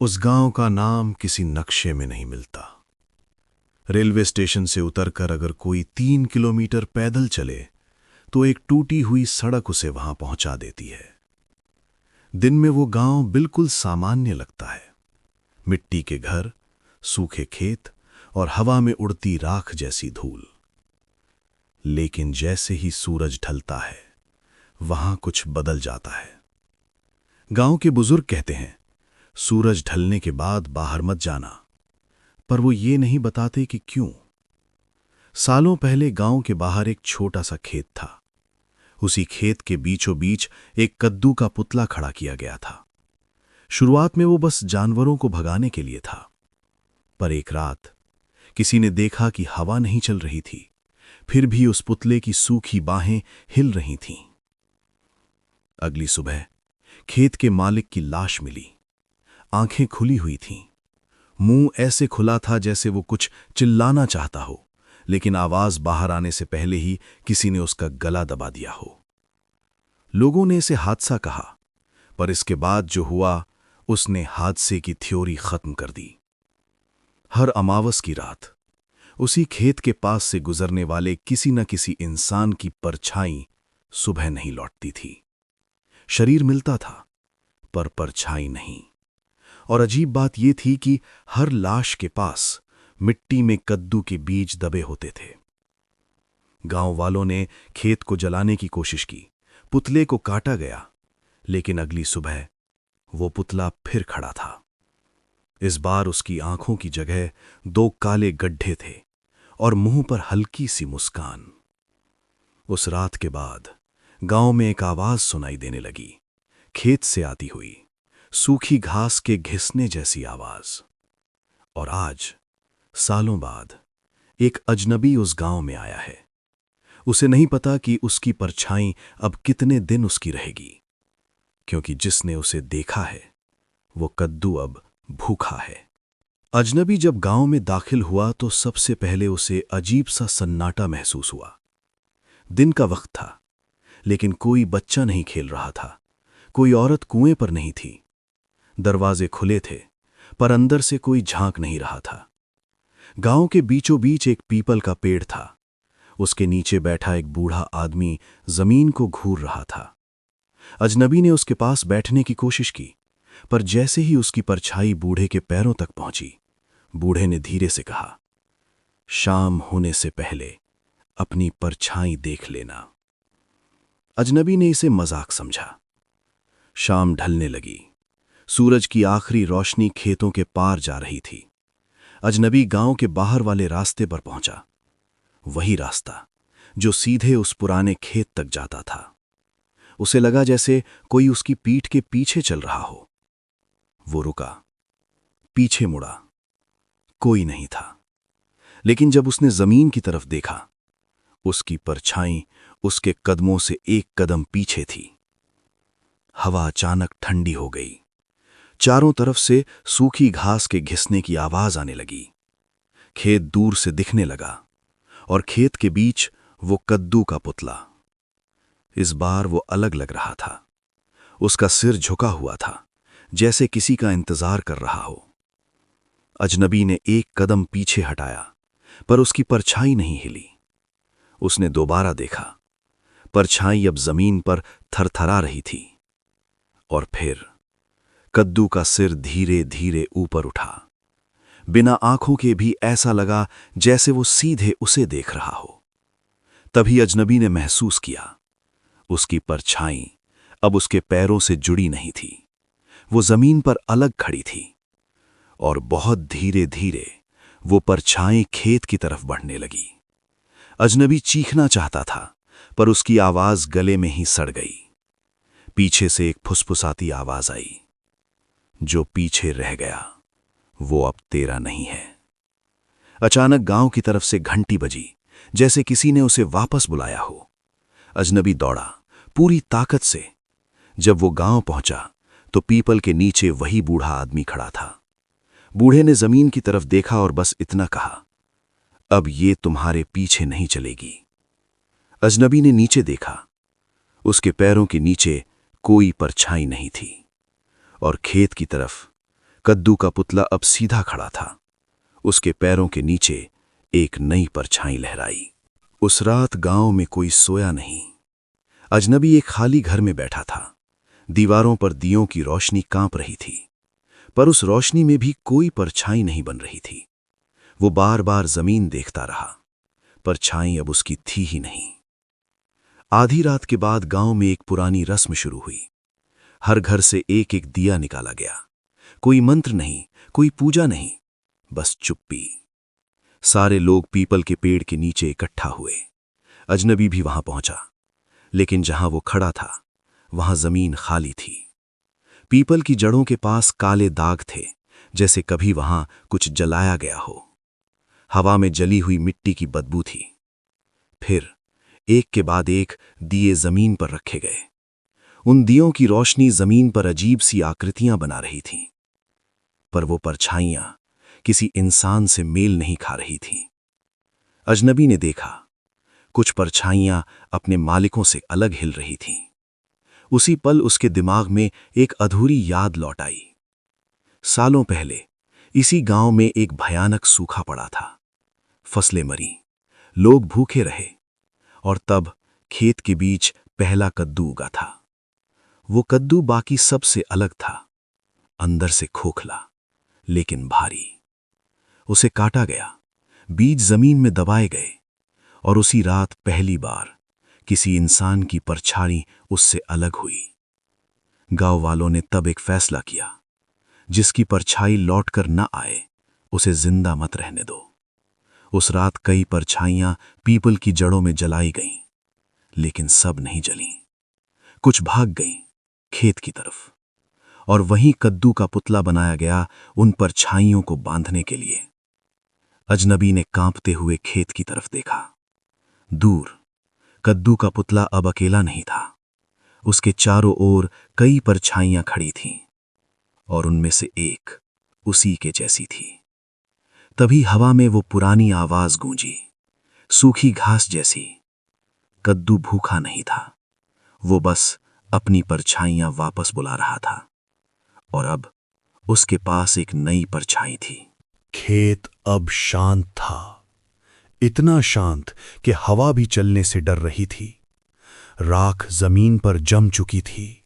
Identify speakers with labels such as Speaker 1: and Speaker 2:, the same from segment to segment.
Speaker 1: उस गांव का नाम किसी नक्शे में नहीं मिलता। रेलवे स्टेशन से उतरकर अगर कोई 3 किलोमीटर पैदल चले तो एक टूटी हुई सड़क उसे वहां पहुंचा देती है। दिन में वो गांव बिल्कुल सामान्य लगता है। मिट्टी के घर, सूखे खेत और हवा में उड़ती राख जैसी धूल। लेकिन जैसे ही सूरज ढलता है वहां कुछ बदल जाता है। गांव के बुजुर्ग कहते हैं, सूरज ढलने के बाद बाहर मत जाना, पर वो ये नहीं बताते कि क्यों। सालों पहले गांव के बाहर एक छोटा सा खेत था। उसी खेत के बीचों बीच एक कद्दू का पुतला खड़ा किया गया था। शुरुआत में वो बस जानवरों को भगाने के लिए था, पर एक रात किसी ने देखा कि हवा नहीं चल रही थी, फिर भी उस पुतले की सूखी बाहें हिल रही थीं। अगली सुबह खेत के मालिक की लाश मिली। आंखें खुली हुई थीं, मुंह ऐसे खुला था जैसे वो कुछ चिल्लाना चाहता हो, लेकिन आवाज बाहर आने से पहले ही किसी ने उसका गला दबा दिया हो। लोगों ने इसे हादसा कहा, पर इसके बाद जो हुआ उसने हादसे की थ्योरी खत्म कर दी। हर अमावस की रात उसी खेत के पास से गुजरने वाले किसी न किसी इंसान की परछाई सुबह नहीं लौटती थी। शरीर मिलता था पर परछाई नहीं। और अजीब बात यह थी कि हर लाश के पास मिट्टी में कद्दू के बीज दबे होते थे। गांव वालों ने खेत को जलाने की कोशिश की, पुतले को काटा गया, लेकिन अगली सुबह वो पुतला फिर खड़ा था। इस बार उसकी आंखों की जगह 2 काले गड्ढे थे और मुंह पर हल्की सी मुस्कान। उस रात के बाद गांव में एक आवाज सुनाई देने लगी, खेत से आती हुई, सूखी घास के घिसने जैसी आवाज। और आज सालों बाद एक अजनबी उस गांव में आया है। उसे नहीं पता कि उसकी परछाई अब कितने दिन उसकी रहेगी, क्योंकि जिसने उसे देखा है वो कद्दू अब भूखा है। अजनबी जब गांव में दाखिल हुआ तो सबसे पहले उसे अजीब सा सन्नाटा महसूस हुआ। दिन का वक्त था, लेकिन कोई बच्चा नहीं खेल रहा था, कोई औरत कुएं पर नहीं थी। दरवाजे खुले थे, पर अंदर से कोई झांक नहीं रहा था। गांव के बीचों बीच एक पीपल का पेड़ था। उसके नीचे बैठा एक बूढ़ा आदमी जमीन को घूर रहा था। अजनबी ने उसके पास बैठने की कोशिश की, पर जैसे ही उसकी परछाई बूढ़े के पैरों तक पहुंची, बूढ़े ने धीरे से कहा, शाम होने से पहले अपनी परछाई देख लेना। अजनबी ने इसे मजाक समझा। शाम ढलने लगी। सूरज की आखिरी रोशनी खेतों के पार जा रही थी। अजनबी गांव के बाहर वाले रास्ते पर पहुंचा, वही रास्ता जो सीधे उस पुराने खेत तक जाता था। उसे लगा जैसे कोई उसकी पीठ के पीछे चल रहा हो। वो रुका, पीछे मुड़ा, कोई नहीं था। लेकिन जब उसने जमीन की तरफ देखा, उसकी परछाई उसके कदमों से 1 कदम पीछे थी। हवा अचानक ठंडी हो गई। चारों तरफ से सूखी घास के घिसने की आवाज आने लगी। खेत दूर से दिखने लगा और खेत के बीच वो कद्दू का पुतला। इस बार वो अलग लग रहा था। उसका सिर झुका हुआ था, जैसे किसी का इंतजार कर रहा हो। अजनबी ने 1 कदम पीछे हटाया, पर उसकी परछाई नहीं हिली। उसने दोबारा देखा, परछाई अब जमीन पर थरथरा रही थी। और फिर कद्दू का सिर धीरे धीरे ऊपर उठा। बिना आंखों के भी ऐसा लगा जैसे वो सीधे उसे देख रहा हो। तभी अजनबी ने महसूस किया, उसकी परछाई अब उसके पैरों से जुड़ी नहीं थी। वो जमीन पर अलग खड़ी थी और बहुत धीरे धीरे वो परछाई खेत की तरफ बढ़ने लगी। अजनबी चीखना चाहता था, पर उसकी आवाज गले में ही सड़ गई। पीछे से एक फुसफुसाती आवाज आई, जो पीछे रह गया वो अब तेरा नहीं है। अचानक गांव की तरफ से घंटी बजी, जैसे किसी ने उसे वापस बुलाया हो। अजनबी दौड़ा पूरी ताकत से। जब वो गांव पहुंचा तो पीपल के नीचे वही बूढ़ा आदमी खड़ा था। बूढ़े ने जमीन की तरफ देखा और बस इतना कहा, अब ये तुम्हारे पीछे नहीं चलेगी। अजनबी ने नीचे देखा। उसके पैरों के नीचे कोई परछाई नहीं थी और खेत की तरफ कद्दू का पुतला अब सीधा खड़ा था। उसके पैरों के नीचे एक नई परछाई लहराई। उस रात गांव में कोई सोया नहीं। अजनबी एक खाली घर में बैठा था। दीवारों पर दियों की रोशनी कांप रही थी, पर उस रोशनी में भी कोई परछाई नहीं बन रही थी। वो बार बार जमीन देखता रहा, परछाई अब उसकी थी ही नहीं। आधी रात के बाद गांव में एक पुरानी रस्म शुरू हुई। हर घर से एक एक दिया निकाला गया। कोई मंत्र नहीं, कोई पूजा नहीं, बस चुप्पी। सारे लोग पीपल के पेड़ के नीचे इकट्ठा हुए। अजनबी भी वहां पहुंचा, लेकिन जहां वो खड़ा था वहां जमीन खाली थी। पीपल की जड़ों के पास काले दाग थे, जैसे कभी वहां कुछ जलाया गया हो। हवा में जली हुई मिट्टी की बदबू थी। फिर एक के बाद एक दिए जमीन पर रखे गए। उन दियों की रोशनी जमीन पर अजीब सी आकृतियां बना रही थीं, पर वो परछाइयां किसी इंसान से मेल नहीं खा रही थीं। अजनबी ने देखा, कुछ परछाइयां अपने मालिकों से अलग हिल रही थीं। उसी पल उसके दिमाग में एक अधूरी याद लौट आई। सालों पहले इसी गांव में एक भयानक सूखा पड़ा था। फसलें मरी, लोग भूखे रहे, और तब खेत के बीच पहला कद्दू उगा था। वो कद्दू बाकी सब से अलग था, अंदर से खोखला लेकिन भारी। उसे काटा गया, बीज जमीन में दबाए गए, और उसी रात पहली बार किसी इंसान की परछाई उससे अलग हुई। गांव वालों ने तब एक फैसला किया, जिसकी परछाई लौटकर न आए उसे जिंदा मत रहने दो। उस रात कई परछाइयां पीपल की जड़ों में जलाई गईं, लेकिन सब नहीं जलीं। कुछ भाग गईं खेत की तरफ, और वहीं कद्दू का पुतला बनाया गया उन परछाइयों को बांधने के लिए। अजनबी ने कांपते हुए खेत की तरफ देखा। दूर कद्दू का पुतला अब अकेला नहीं था। उसके चारों ओर कई परछाइयां खड़ी थीं, और उनमें से एक उसी के जैसी थी। तभी हवा में वो पुरानी आवाज गूंजी, सूखी घास जैसी। कद्दू भूखा नहीं था, वो बस अपनी परछाइयां वापस बुला रहा था, और अब उसके पास एक नई परछाई थी।
Speaker 2: खेत अब शांत था, इतना शांत कि हवा भी चलने से डर रही थी। राख जमीन पर जम चुकी थी।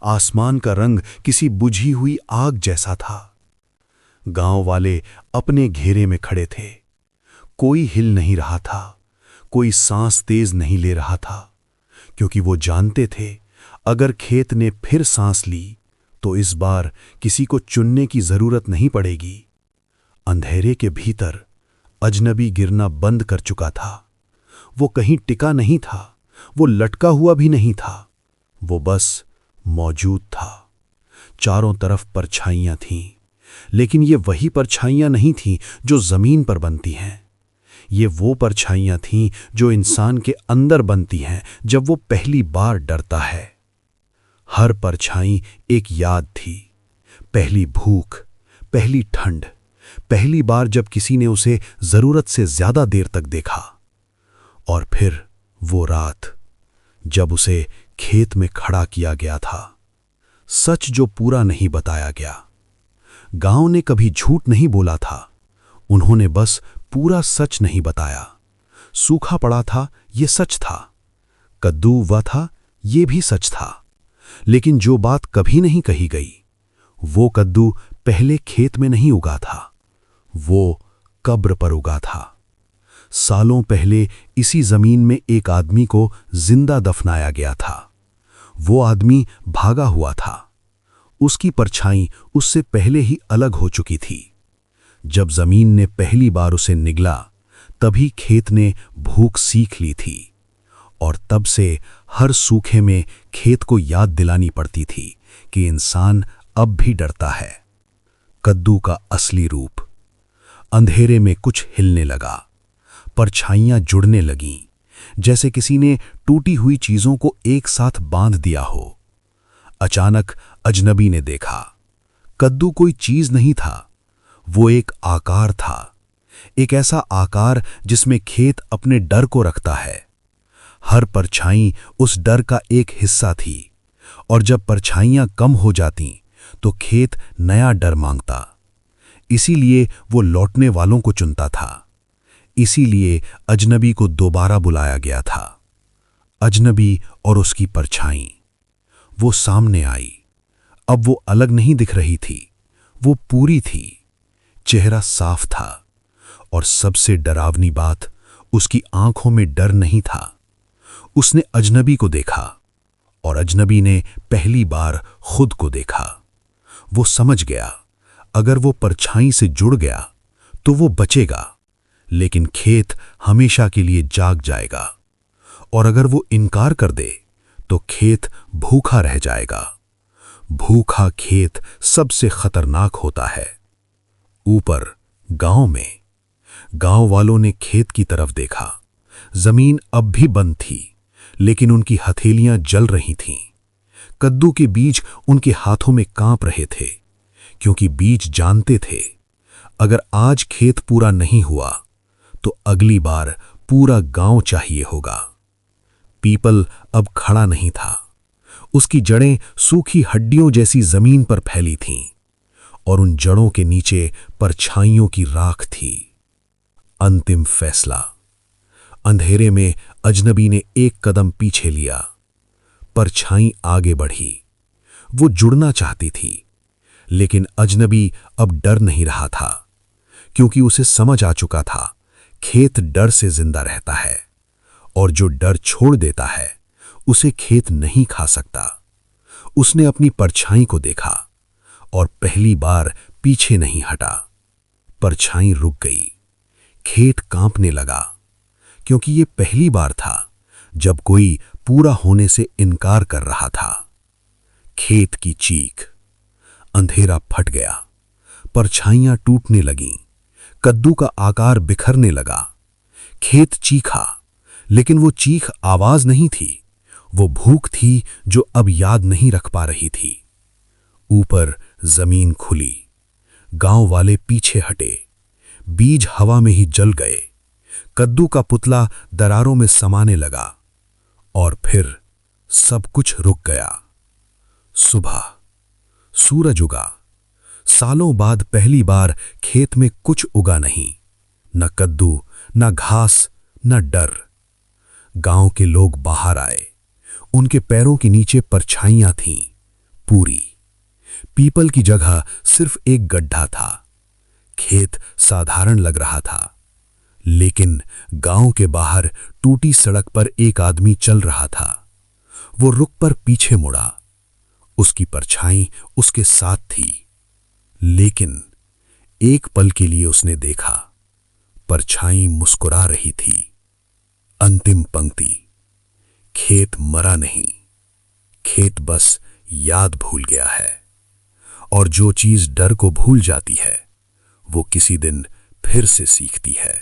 Speaker 2: आसमान का रंग किसी बुझी हुई आग जैसा था। गांव वाले अपने घेरे में खड़े थे। कोई हिल नहीं रहा था, कोई सांस तेज नहीं ले रहा था, क्योंकि वो जानते थे अगर खेत ने फिर सांस ली तो इस बार किसी को चुनने की जरूरत नहीं पड़ेगी। अंधेरे के भीतर अजनबी गिरना बंद कर चुका था। वो कहीं टिका नहीं था, वो लटका हुआ भी नहीं था, वो बस मौजूद था। चारों तरफ परछाइयां थीं, लेकिन ये वही परछाइयां नहीं थीं जो जमीन पर बनती हैं। ये वो परछाइयां थीं जो इंसान के अंदर बनती हैं जब वो पहली बार डरता है। हर परछाई एक याद थी, पहली भूख, पहली ठंड, पहली बार जब किसी ने उसे जरूरत से ज्यादा देर तक देखा, और फिर वो रात जब उसे खेत में खड़ा किया गया था। सच जो पूरा नहीं बताया गया। गांव ने कभी झूठ नहीं बोला था, उन्होंने बस पूरा सच नहीं बताया। सूखा पड़ा था ये सच था, कद्दू हुआ था ये भी सच था, लेकिन जो बात कभी नहीं कही गई, वो कद्दू पहले खेत में नहीं उगा था, वो कब्र पर उगा था। सालों पहले इसी जमीन में एक आदमी को जिंदा दफनाया गया था। वो आदमी भागा हुआ था, उसकी परछाई उससे पहले ही अलग हो चुकी थी। जब जमीन ने पहली बार उसे निगला, तभी खेत ने भूख सीख ली थी, और तब से हर सूखे में खेत को याद दिलानी पड़ती थी कि इंसान अब भी डरता है। कद्दू का असली रूप। अंधेरे में कुछ हिलने लगा, परछाइयां जुड़ने लगीं, जैसे किसी ने टूटी हुई चीजों को एक साथ बांध दिया हो। अचानक अजनबी ने देखा, कद्दू कोई चीज नहीं था, वो एक आकार था। एक ऐसा आकार जिसमें खेत अपने डर को रखता है। हर परछाई उस डर का एक हिस्सा थी, और जब परछाइयां कम हो जातीं तो खेत नया डर मांगता। इसीलिए वो लौटने वालों को चुनता था। इसीलिए अजनबी को दोबारा बुलाया गया था। अजनबी और उसकी परछाई। वो सामने आई। अब वो अलग नहीं दिख रही थी, वो पूरी थी। चेहरा साफ था और सबसे डरावनी बात, उसकी आंखों में डर नहीं था। उसने अजनबी को देखा और अजनबी ने पहली बार खुद को देखा। वो समझ गया, अगर वो परछाई से जुड़ गया तो वो बचेगा, लेकिन खेत हमेशा के लिए जाग जाएगा। और अगर वो इनकार कर दे तो खेत भूखा रह जाएगा। भूखा खेत सबसे खतरनाक होता है। ऊपर गांव में गांव वालों ने खेत की तरफ देखा। जमीन अब भी बंद थी, लेकिन उनकी हथेलियां जल रही थीं। कद्दू के बीज उनके हाथों में कांप रहे थे, क्योंकि बीज जानते थे, अगर आज खेत पूरा नहीं हुआ तो अगली बार पूरा गांव चाहिए होगा। पीपल अब खड़ा नहीं था। उसकी जड़ें सूखी हड्डियों जैसी जमीन पर फैली थीं और उन जड़ों के नीचे परछाइयों की राख थी। अंतिम फैसला। अंधेरे में अजनबी ने एक कदम पीछे लिया। परछाई आगे बढ़ी। वो जुड़ना चाहती थी, लेकिन अजनबी अब डर नहीं रहा था, क्योंकि उसे समझ आ चुका था, खेत डर से जिंदा रहता है और जो डर छोड़ देता है उसे खेत नहीं खा सकता। उसने अपनी परछाई को देखा और पहली बार पीछे नहीं हटा। परछाई रुक गई। खेत कांपने लगा, क्योंकि ये पहली बार था जब कोई पूरा होने से इनकार कर रहा था। खेत की चीख। अंधेरा फट गया। परछाइयां टूटने लगीं। कद्दू का आकार बिखरने लगा। खेत चीखा, लेकिन वो चीख आवाज नहीं थी, वो भूख थी जो अब याद नहीं रख पा रही थी। ऊपर जमीन खुली। गांव वाले पीछे हटे। बीज हवा में ही जल गए। कद्दू का पुतला दरारों में समाने लगा और फिर सब कुछ रुक गया। सुबह। सूरज उगा। सालों बाद पहली बार खेत में कुछ उगा नहीं, न कद्दू, न घास, न डर। गांव के लोग बाहर आए। उनके पैरों के नीचे परछाइयां थीं, पूरी। पीपल की जगह सिर्फ एक गड्ढा था। खेत साधारण लग रहा था, लेकिन गांव के बाहर टूटी सड़क पर एक आदमी चल रहा था। वो रुक कर पीछे मुड़ा। उसकी परछाई उसके साथ थी, लेकिन एक पल के लिए उसने देखा, परछाई मुस्कुरा रही थी। अंतिम पंक्ति। खेत मरा नहीं, खेत बस याद भूल गया है। और जो चीज डर को भूल जाती है, वो किसी दिन फिर से सीखती है।